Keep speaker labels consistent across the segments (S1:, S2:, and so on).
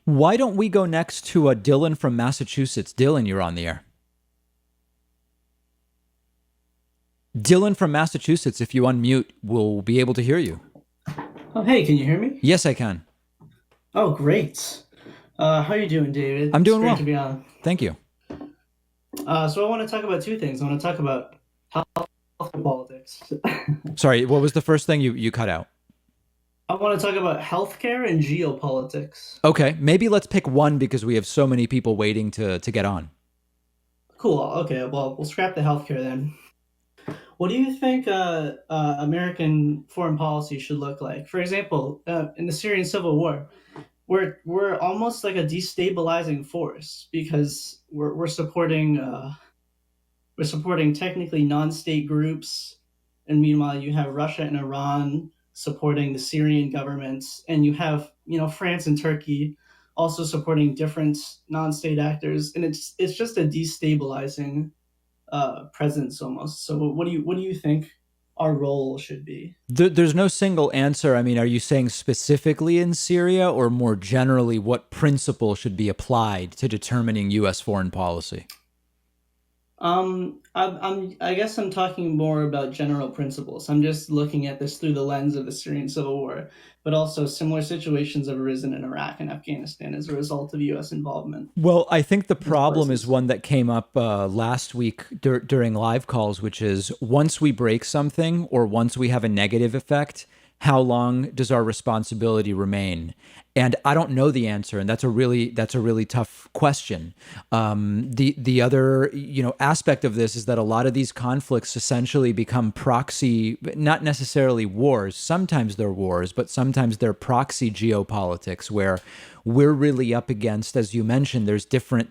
S1: Why don't we go next to Dylan from Massachusetts? Dylan, you're on the air. Dylan from Massachusetts, if you unmute, we'll be able to hear you.
S2: Oh, hey, can you hear me?
S1: Yes, I can.
S2: Oh, great. How you doing, David?
S1: I'm
S2: It's
S1: doing
S2: great to
S1: well.
S2: be on.
S1: Thank you.
S2: So I want to talk about two things. I want to talk about health and politics.
S1: Sorry, what was the first thing you cut out?
S2: I want to talk about healthcare and geopolitics.
S1: Okay, maybe let's pick one because we have so many people waiting to get on.
S2: Cool. Okay, well, we'll scrap the healthcare then. What do you think American foreign policy should look like? For example, in the Syrian civil war, we're almost like a destabilizing force because we're supporting technically non-state groups, and meanwhile you have Russia and Iran supporting the Syrian government, and you have France and Turkey also supporting different non-state actors, and it's just a destabilizing presence almost. So what do you think our role should be?
S1: There's no single answer. I mean, are you saying specifically in Syria or more generally what principle should be applied to determining U.S. foreign policy?
S2: I guess I'm talking more about general principles. I'm just looking at this through the lens of the Syrian civil war, but also similar situations have arisen in Iraq and Afghanistan as a result of U.S. involvement
S1: Well, I think the
S2: in those
S1: problem is
S2: places.
S1: one that came up last week during live calls, which is once we break something or once we have a negative effect, how long does our responsibility remain? And I don't know the answer, and that's a really tough question. The other aspect of this is that a lot of these conflicts essentially become proxy, not necessarily wars. Sometimes they're wars, but sometimes they're proxy geopolitics where we're really up against, as you mentioned, there's different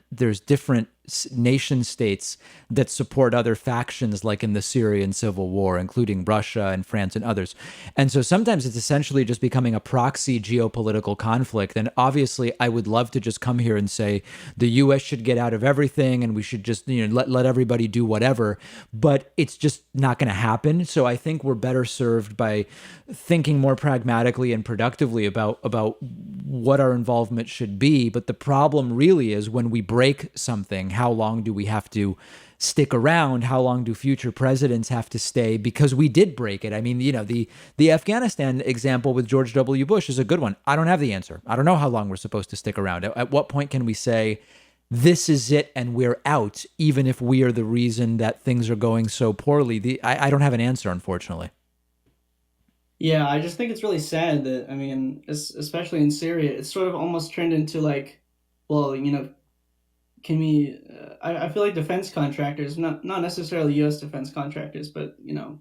S1: nation states that support other factions, like in the Syrian civil war, including Russia and France and others. And so sometimes it's essentially just becoming a proxy geopolitical conflict. And obviously, I would love to just come here and say the U.S. should get out of everything and we should just let everybody do whatever. But it's just not going to happen. So I think we're better served by thinking more pragmatically and productively about what our involvement should be. But the problem really is when we break something, how long do we have to stick around? How long do future presidents have to stay because we did break it? I mean, the Afghanistan example with George W. Bush is a good one. I don't have the answer. I don't know how long we're supposed to stick around. At what point can we say this is it and we're out, even if we are the reason that things are going so poorly? I don't have an answer, unfortunately.
S2: Yeah, I just think it's really sad that, I mean, especially in Syria, it's sort of almost turned into like, well, can we? I feel like defense contractors, not necessarily U.S. defense contractors, but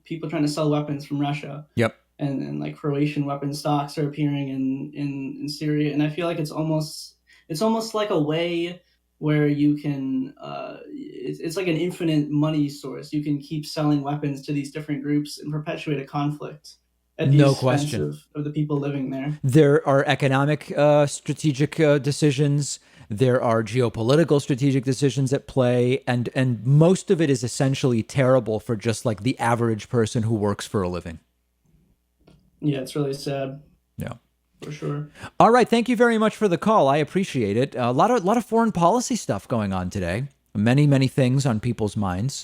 S2: people trying to sell weapons from Russia,
S1: Yep.
S2: and like Croatian weapon stocks are appearing in Syria, and I feel like it's almost like a way where you can it's like an infinite money source. You can keep selling weapons to these different groups and perpetuate a conflict at the
S1: No
S2: expense
S1: question.
S2: of the people living there.
S1: There are economic, strategic decisions. There are geopolitical strategic decisions at play, and most of it is essentially terrible for just like the average person who works for a living.
S2: Yeah, it's really sad
S1: Yeah.
S2: for sure.
S1: All right. Thank you very much for the call. I appreciate it. A lot of foreign policy stuff going on today. Many things on people's minds.